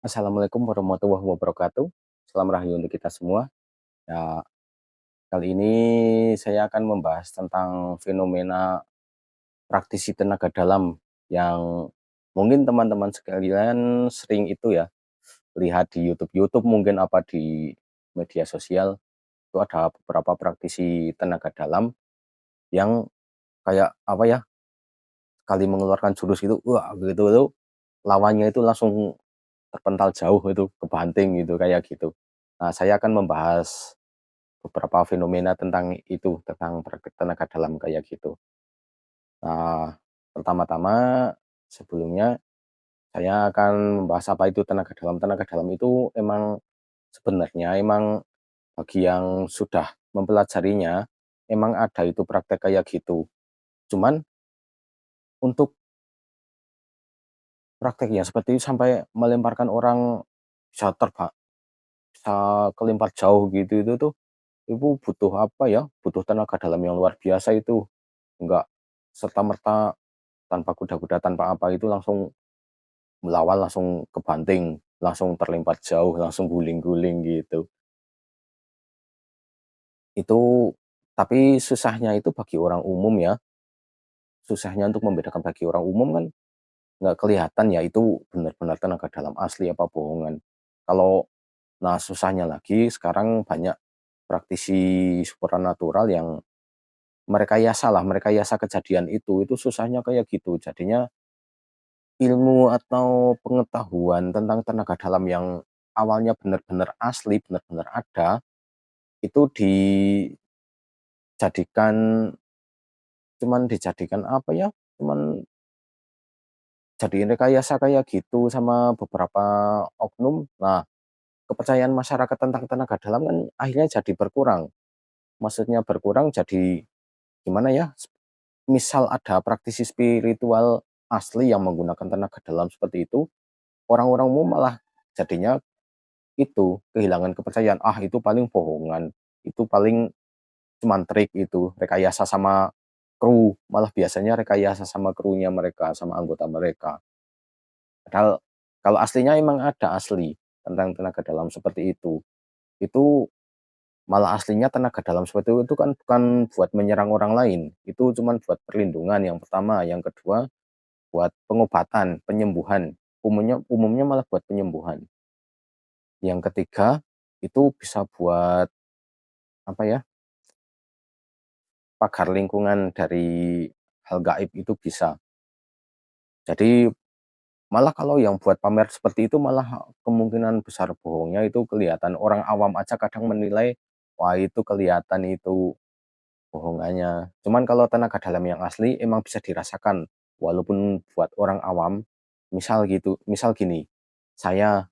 Assalamualaikum warahmatullahi wabarakatuh. Salam rahayu untuk kita semua. Ya, kali ini saya akan membahas tentang fenomena praktisi tenaga dalam yang mungkin teman-teman sekalian sering itu ya, lihat di YouTube-YouTube mungkin apa di media sosial, itu ada beberapa praktisi tenaga dalam yang kayak apa ya, sekali mengeluarkan jurus itu, wah gitu itu lawannya itu langsung terpental jauh itu, kebanting gitu, kayak gitu. Nah, saya akan membahas beberapa fenomena tentang itu, tentang praktik tenaga dalam kayak gitu. Nah, pertama-tama sebelumnya saya akan membahas apa itu tenaga dalam. Tenaga dalam itu emang sebenarnya emang bagi yang sudah mempelajarinya, emang ada itu praktek kayak gitu. Cuman untuk prakteknya seperti sampai melemparkan orang bisa terbang, bisa kelempar jauh gitu itu tuh, itu butuh apa ya, butuh tenaga dalam yang luar biasa itu. Enggak serta-merta tanpa kuda-kuda, tanpa apa itu langsung melawan, langsung kebanting, langsung terlempar jauh, langsung guling-guling gitu. Itu tapi susahnya itu bagi orang umum ya, susahnya untuk membedakan bagi orang umum kan nggak kelihatan ya itu benar-benar tenaga dalam asli apa bohongan. Kalau nah susahnya lagi sekarang banyak praktisi supranatural yang merekayasa kejadian itu susahnya kayak gitu. Jadinya ilmu atau pengetahuan tentang tenaga dalam yang awalnya benar-benar asli, benar-benar ada, itu dijadikan apa ya, cuman jadiin rekayasa kayak gitu sama beberapa oknum. Nah, kepercayaan masyarakat tentang tenaga dalam kan akhirnya jadi berkurang. Maksudnya berkurang jadi gimana ya, misal ada praktisi spiritual asli yang menggunakan tenaga dalam seperti itu, orang-orang umum malah jadinya itu, kehilangan kepercayaan, "Ah, itu paling bohongan, itu paling cuman trik itu, rekayasa sama kru," malah biasanya rekayasa sama krunya mereka, sama anggota mereka. Padahal kalau aslinya emang ada asli tentang tenaga dalam seperti itu. Itu malah aslinya tenaga dalam seperti itu kan bukan buat menyerang orang lain, itu cuman buat perlindungan yang pertama, yang kedua buat pengobatan, penyembuhan, umumnya umumnya malah buat penyembuhan. Yang ketiga, itu bisa buat apa ya, pagar lingkungan dari hal gaib itu bisa. Jadi malah kalau yang buat pamer seperti itu malah kemungkinan besar bohongnya itu kelihatan. Orang awam aja kadang menilai, wah itu kelihatan itu bohongannya. Cuman kalau tenaga dalam yang asli emang bisa dirasakan. Walaupun buat orang awam, misal gitu, misal gini, saya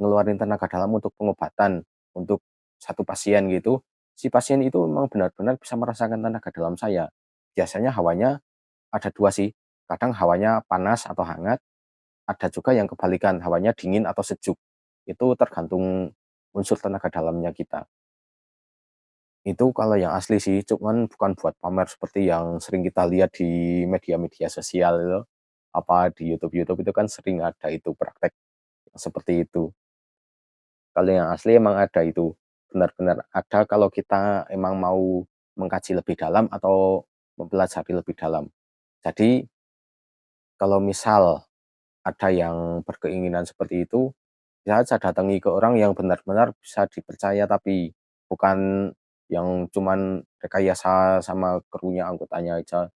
ngeluarin tenaga dalam untuk pengobatan, untuk satu pasien gitu, si pasien itu memang benar-benar bisa merasakan tenaga dalam saya. Biasanya hawanya ada 2 sih, kadang hawanya panas atau hangat, ada juga yang kebalikan, hawanya dingin atau sejuk. Itu tergantung unsur tenaga dalamnya kita. Itu kalau yang asli sih, cuman bukan buat pamer seperti yang sering kita lihat di media-media sosial itu, apa di YouTube-YouTube itu kan sering ada itu praktek seperti itu. Kalau yang asli emang ada itu, benar-benar ada kalau kita emang mau mengkaji lebih dalam atau mempelajari lebih dalam. Jadi, kalau misal ada yang berkeinginan seperti itu, bisa aja datangi ke orang yang benar-benar bisa dipercaya tapi bukan yang cuman rekayasa sama krunya, anggotanya aja.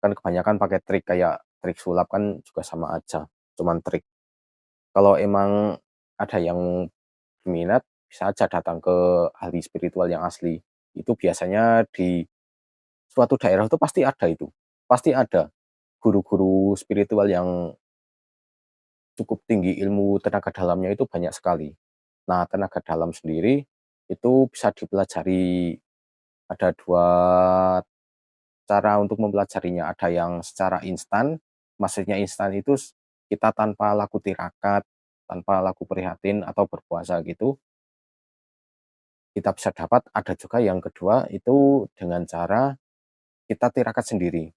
Kan kebanyakan pakai trik, kayak trik sulap kan juga sama aja, cuman trik. Kalau emang ada yang minat, bisa aja datang ke ahli spiritual yang asli. Itu biasanya di suatu daerah itu pasti ada itu. Pasti ada guru-guru spiritual yang cukup tinggi ilmu tenaga dalamnya itu banyak sekali. Nah, tenaga dalam sendiri itu bisa dipelajari, ada 2 cara untuk mempelajarinya. Ada yang secara instan, maksudnya instan itu kita tanpa laku tirakat, tanpa laku prihatin atau berpuasa gitu, kita bisa dapat. Ada juga yang kedua itu dengan cara kita tirakat sendiri,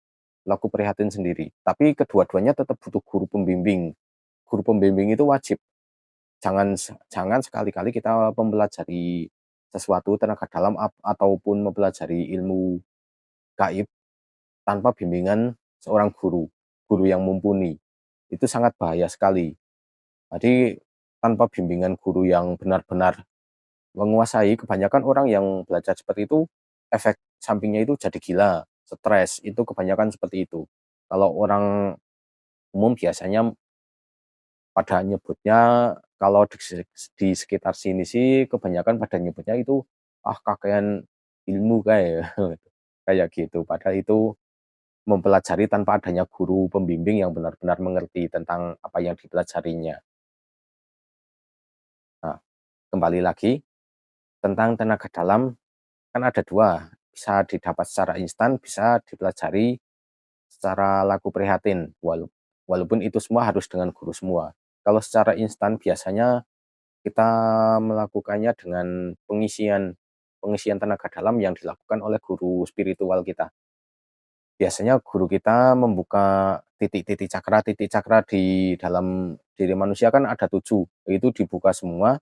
laku prihatin sendiri. Tapi kedua-duanya tetap butuh guru pembimbing. Guru pembimbing itu wajib. jangan sekali-kali kita mempelajari sesuatu tenaga dalam ataupun mempelajari ilmu gaib tanpa bimbingan seorang guru, guru yang mumpuni. Itu sangat bahaya sekali. Jadi tanpa bimbingan guru yang benar-benar menguasai, kebanyakan orang yang belajar seperti itu, efek sampingnya itu jadi gila, stres, itu kebanyakan seperti itu. Kalau orang umum biasanya pada nyebutnya, kalau di sekitar sini sih kebanyakan pada nyebutnya itu, "Ah, kakean ilmu kayak," kayak gitu. Padahal itu mempelajari tanpa adanya guru pembimbing yang benar-benar mengerti tentang apa yang dipelajarinya. Nah, kembali lagi tentang tenaga dalam, kan ada 2, bisa didapat secara instan, bisa dipelajari secara laku prihatin, walaupun itu semua harus dengan guru semua. Kalau secara instan biasanya kita melakukannya dengan pengisian pengisian tenaga dalam yang dilakukan oleh guru spiritual kita. Biasanya guru kita membuka titik cakra di dalam diri manusia kan ada 7, itu dibuka semua,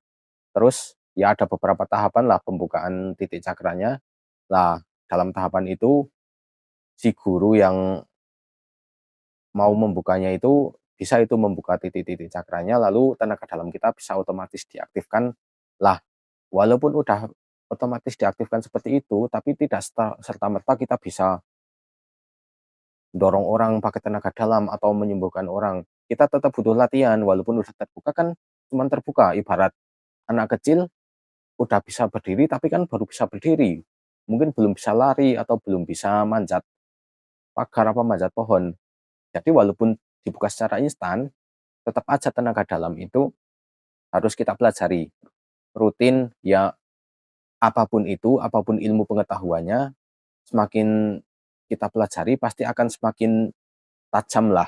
terus ya ada beberapa tahapan lah pembukaan titik cakranya. Nah, dalam tahapan itu si guru yang mau membukanya itu bisa itu membuka titik-titik cakranya, lalu tenaga dalam kita bisa otomatis diaktifkan. Lah, walaupun udah otomatis diaktifkan seperti itu, tapi tidak serta-merta kita bisa dorong orang pakai tenaga dalam atau menyembuhkan orang. Kita tetap butuh latihan, walaupun udah terbuka kan cuman terbuka, ibarat anak kecil udah bisa berdiri, tapi kan baru bisa berdiri. Mungkin belum bisa lari atau belum bisa manjat pagar apa manjat pohon. Jadi walaupun dibuka secara instan, tetap aja tenaga dalam itu harus kita pelajari rutin ya, apapun itu, apapun ilmu pengetahuannya, semakin kita pelajari pasti akan semakin tajam lah,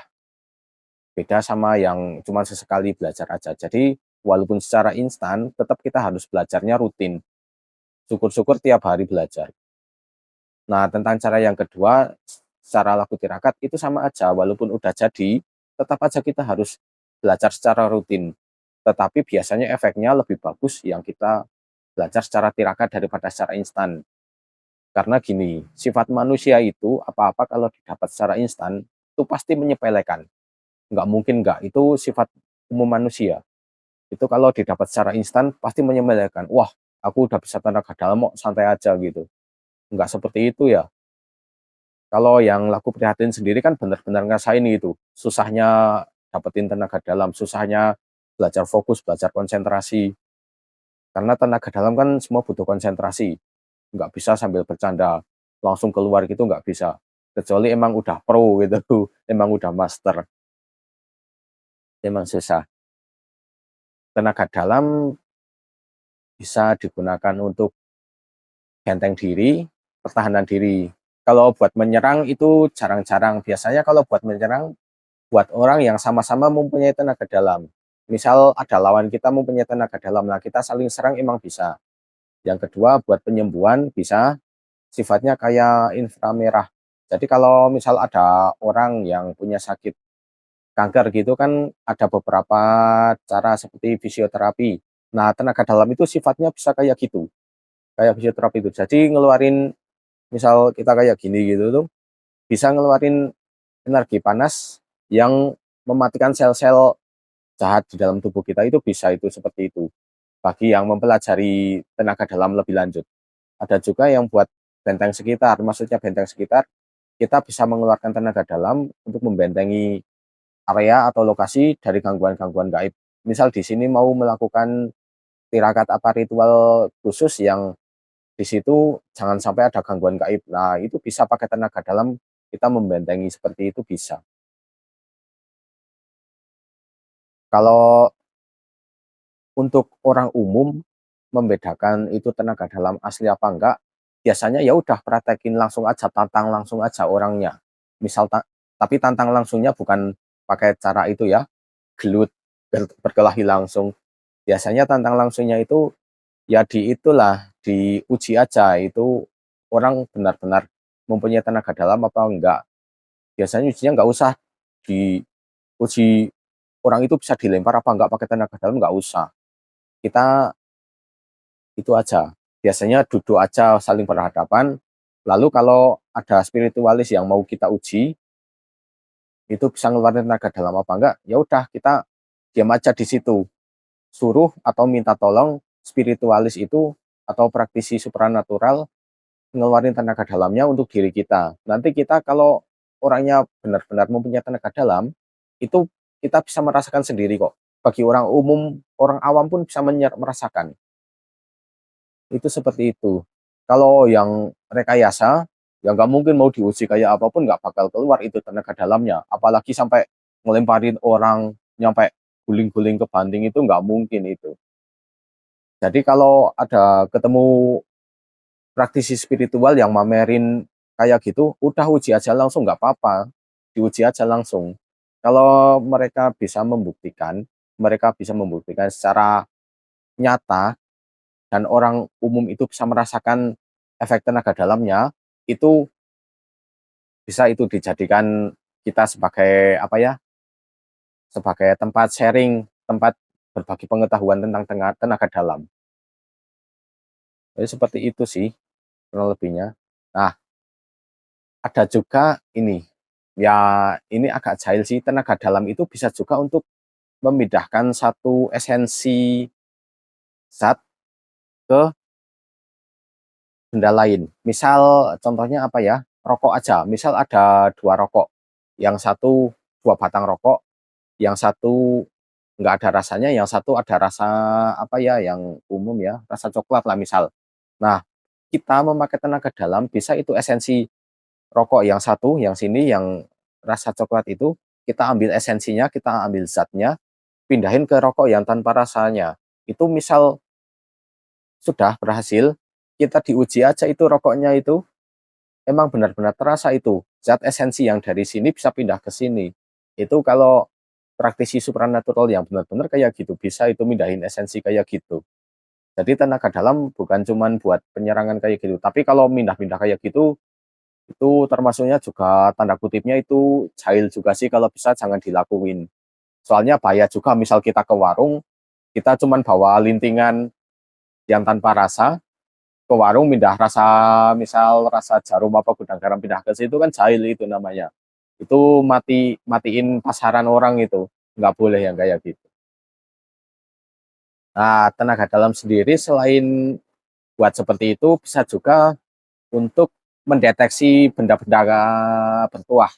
beda sama yang cuma sesekali belajar aja. Jadi walaupun secara instan, tetap kita harus belajarnya rutin. Syukur-syukur tiap hari belajar. Nah, tentang cara yang kedua, secara laku tirakat itu sama aja, walaupun udah jadi, tetap aja kita harus belajar secara rutin. Tetapi biasanya efeknya lebih bagus yang kita belajar secara tirakat daripada secara instan. Karena gini, sifat manusia itu apa-apa kalau didapat secara instan, itu pasti menyepelekan. Nggak mungkin nggak, itu sifat umum manusia. Itu kalau didapat secara instan pasti menyepelekan. Wah, aku udah bisa tenaga dalam kok, santai aja gitu. Nggak seperti itu ya. Kalau yang laku prihatin sendiri kan benar-benar ngerasain itu, susahnya dapetin tenaga dalam, susahnya belajar fokus, belajar konsentrasi. Karena tenaga dalam kan semua butuh konsentrasi, nggak bisa sambil bercanda, langsung keluar gitu nggak bisa. Kecuali emang udah pro gitu, emang udah master, emang susah. Tenaga dalam bisa digunakan untuk benteng diri, pertahanan diri. Kalau buat menyerang itu jarang-jarang, biasanya kalau buat menyerang buat orang yang sama-sama mempunyai tenaga dalam. Misal ada lawan kita mempunyai tenaga dalam, nah kita saling serang emang bisa. Yang kedua buat penyembuhan bisa, sifatnya kayak inframerah. Jadi kalau misal ada orang yang punya sakit kanker gitu kan ada beberapa cara seperti fisioterapi. Nah, tenaga dalam itu sifatnya bisa kayak gitu, kayak fisioterapi itu. Jadi ngeluarin misal kita kayak gini gitu tuh, bisa ngeluarin energi panas yang mematikan sel-sel jahat di dalam tubuh kita itu bisa itu seperti itu. Bagi yang mempelajari tenaga dalam lebih lanjut. Ada juga yang buat benteng sekitar, maksudnya benteng sekitar, kita bisa mengeluarkan tenaga dalam untuk membentengi area atau lokasi dari gangguan-gangguan gaib. Misal di sini mau melakukan tirakat apa ritual khusus yang di situ jangan sampai ada gangguan gaib. Nah, itu bisa pakai tenaga dalam, kita membentengi seperti itu bisa. Kalau untuk orang umum membedakan itu tenaga dalam asli apa enggak, biasanya ya udah praktekin langsung aja, tantang langsung aja orangnya. Misal tapi tantang langsungnya bukan pakai cara itu ya, gelut, berkelahi langsung. Biasanya tantang langsungnya itu ya di itulah, diuji aja itu orang benar-benar mempunyai tenaga dalam apa enggak. Biasanya ujinya nggak usah diuji orang itu bisa dilempar apa enggak pakai tenaga dalam, nggak usah. kita itu aja, biasanya duduk aja saling berhadapan, lalu kalau ada spiritualis yang mau kita uji, itu bisa ngeluarin tenaga dalam apa enggak, ya udah kita diam aja di situ, suruh atau minta tolong spiritualis itu atau praktisi supranatural ngeluarin tenaga dalamnya untuk diri kita. Nanti kita kalau orangnya benar-benar mempunyai tenaga dalam, itu kita bisa merasakan sendiri kok. Bagi orang umum, orang awam pun bisa merasakan. Itu seperti itu. Kalau yang rekayasa, ya nggak mungkin mau diuji kayak apapun nggak bakal keluar itu tenaga dalamnya. Apalagi sampai ngelemparin orang, nyampe guling-guling ke banting itu nggak mungkin itu. Jadi kalau ada ketemu praktisi spiritual yang mamerin kayak gitu, udah uji aja langsung nggak apa-apa, diuji aja langsung. Kalau mereka bisa membuktikan secara nyata dan orang umum itu bisa merasakan efek tenaga dalamnya, itu bisa itu dijadikan kita sebagai apa ya, sebagai tempat sharing, tempat berbagi pengetahuan tentang tenaga dalam. Jadi seperti itu sih kurang lebihnya. Nah, ada juga ini, ya ini agak jahil sih, tenaga dalam itu bisa juga untuk memindahkan satu esensi zat ke benda lain. Misal contohnya apa ya, rokok aja, misal ada 2 rokok, yang satu 2 batang rokok, yang satu nggak ada rasanya, yang satu ada rasa apa ya, yang umum ya, rasa coklat lah misal. Nah, kita memakai tenaga dalam bisa itu esensi rokok yang satu, yang sini yang rasa coklat itu, kita ambil esensinya, kita ambil zatnya, pindahin ke rokok yang tanpa rasanya. Itu misal sudah berhasil, kita diuji aja itu rokoknya itu, emang benar-benar terasa itu, zat esensi yang dari sini bisa pindah ke sini. Itu kalau praktisi supranatural yang benar-benar kayak gitu, bisa itu mindahin esensi kayak gitu. Jadi tenaga dalam bukan cuman buat penyerangan kayak gitu, tapi kalau mindah-mindah kayak gitu, itu termasuknya juga tanda kutipnya itu jahil juga sih, kalau bisa jangan dilakuin. Soalnya bahaya juga, misal kita ke warung, kita cuman bawa lintingan yang tanpa rasa, ke warung pindah rasa, misal rasa jarum apa gudang garam pindah ke situ, kan jahil itu namanya. Itu matiin pasaran orang itu, nggak boleh yang kayak gitu. Nah, tenaga dalam sendiri selain buat seperti itu, bisa juga untuk mendeteksi benda-benda bertuah.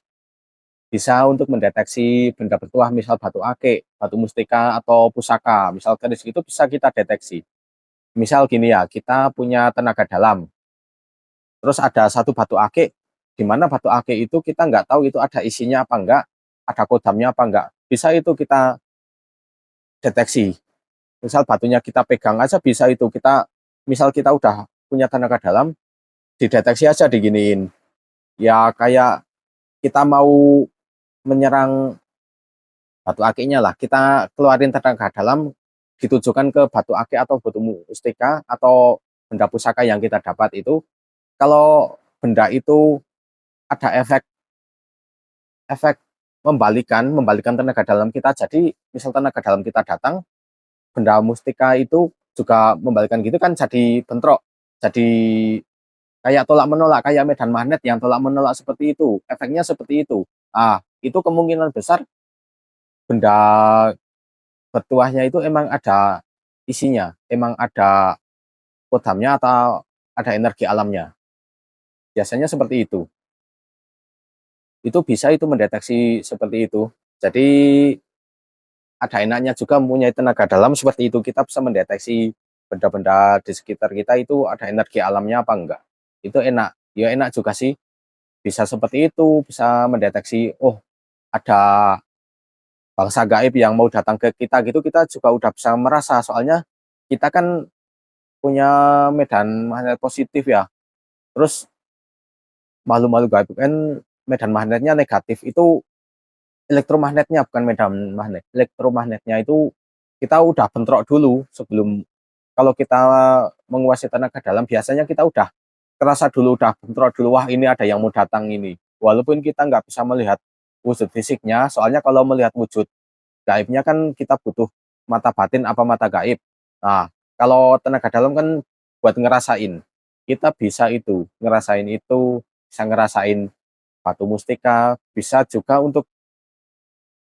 Bisa untuk mendeteksi benda bertuah, misal batu akik, batu mustika, atau pusaka. Misal keris itu bisa kita deteksi. Misal gini ya, kita punya tenaga dalam, terus ada satu batu akik, di mana batu akik itu kita nggak tahu itu ada isinya apa enggak, ada kodamnya apa enggak. Bisa itu kita deteksi. Misal batunya kita pegang aja bisa itu kita, misal kita udah punya tenaga dalam, dideteksi aja diginiin. Ya kayak kita mau menyerang batu akiknya lah, kita keluarin tenaga dalam, ditujukan ke batu akik atau batu mustika atau benda pusaka yang kita dapat itu, kalau benda itu ada efek efek membalikan tenaga dalam kita. Jadi misal tenaga dalam kita datang, benda mustika itu juga membalikan gitu kan, jadi bentrok, jadi kayak tolak menolak, kayak medan magnet yang tolak menolak seperti itu, efeknya seperti itu. Ah, itu kemungkinan besar benda bertuahnya itu emang ada isinya, emang ada kodamnya atau ada energi alamnya. Biasanya seperti itu. Itu bisa itu mendeteksi seperti itu. Jadi ada enaknya juga mempunyai tenaga dalam seperti itu. Kita bisa mendeteksi benda-benda di sekitar kita itu ada energi alamnya apa enggak. Itu enak. Ya enak juga sih. Bisa seperti itu, bisa mendeteksi, oh ada bangsa gaib yang mau datang ke kita gitu, kita juga udah bisa merasa. Soalnya kita kan punya medan magnet positif ya. Terus makhluk-makhluk gaib kan medan magnetnya negatif, itu elektromagnetnya bukan medan magnet. Elektromagnetnya itu kita udah bentrok dulu sebelum, kalau kita menguasai tenaga dalam biasanya kita udah terasa dulu, udah bentrok dulu, wah ini ada yang mau datang ini. Walaupun kita nggak bisa melihat wujud fisiknya, soalnya kalau melihat wujud gaibnya kan kita butuh mata batin apa mata gaib. Nah, kalau tenaga dalam kan buat ngerasain, kita bisa itu, ngerasain itu, bisa ngerasain batu mustika, bisa juga untuk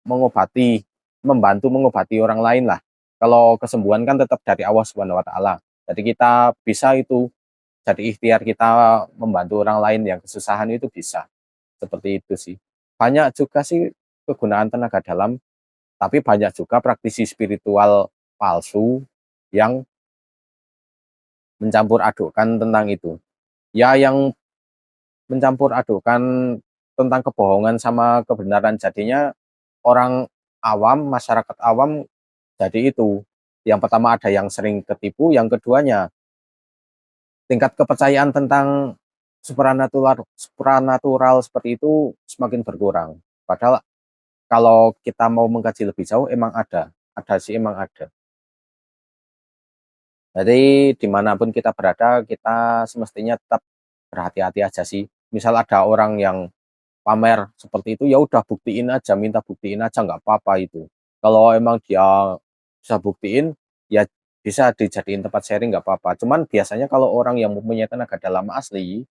mengobati, membantu mengobati orang lain lah. Kalau kesembuhan kan tetap dari Allah Subhanahu wa Ta'ala. Jadi kita bisa itu, jadi ikhtiar kita membantu orang lain yang kesusahan itu bisa. Seperti itu sih. Banyak juga sih kegunaan tenaga dalam, tapi banyak juga praktisi spiritual palsu yang mencampur adukkan tentang itu. Ya yang mencampur adukkan tentang kebohongan sama kebenaran, jadinya orang awam, masyarakat awam jadi itu. Yang pertama ada yang sering ketipu, yang keduanya tingkat kepercayaan tentang supranatural supranatural seperti itu semakin berkurang. Padahal kalau kita mau mengkaji lebih jauh emang ada sih emang ada. Jadi dimanapun kita berada, kita semestinya tetap berhati-hati aja sih. Misal ada orang yang pamer seperti itu, ya udah buktiin aja, minta buktiin aja nggak apa-apa itu. Kalau emang dia bisa buktiin, ya bisa dijadiin tempat sharing nggak apa-apa. Cuman biasanya kalau orang yang mempunyai tenaga dalam asli,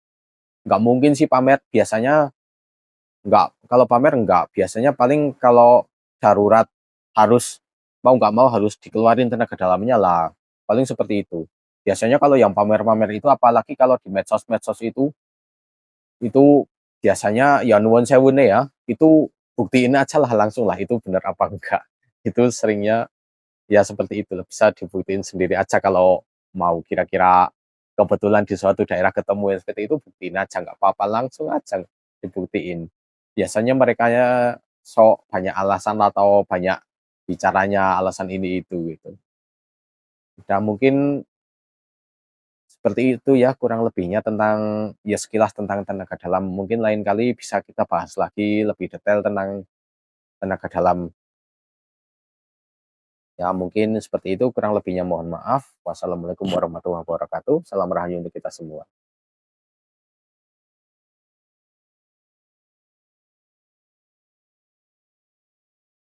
nggak mungkin sih pamer. Biasanya nggak, kalau pamer nggak. Biasanya paling kalau darurat harus mau nggak mau harus dikeluarin tenaga dalamnya lah. Paling seperti itu. Biasanya kalau yang pamer-pamer itu apalagi kalau di medsos-medsos itu biasanya ya nuwun sewune ya, itu buktiin aja lah langsung lah itu bener apa enggak. Itu seringnya ya seperti itu, bisa dibuktiin sendiri aja kalau mau, kira-kira kebetulan di suatu daerah ketemu yang seperti itu, buktiin aja nggak apa-apa, langsung aja dibuktiin. Biasanya merekanya sok banyak alasan atau banyak bicaranya alasan ini itu gitu. Udah mungkin seperti itu ya kurang lebihnya tentang ya sekilas tentang tenaga dalam. Mungkin lain kali bisa kita bahas lagi lebih detail tentang tenaga dalam. Ya mungkin seperti itu kurang lebihnya mohon maaf. Wassalamualaikum warahmatullahi wabarakatuh. Salam rahayu untuk kita semua.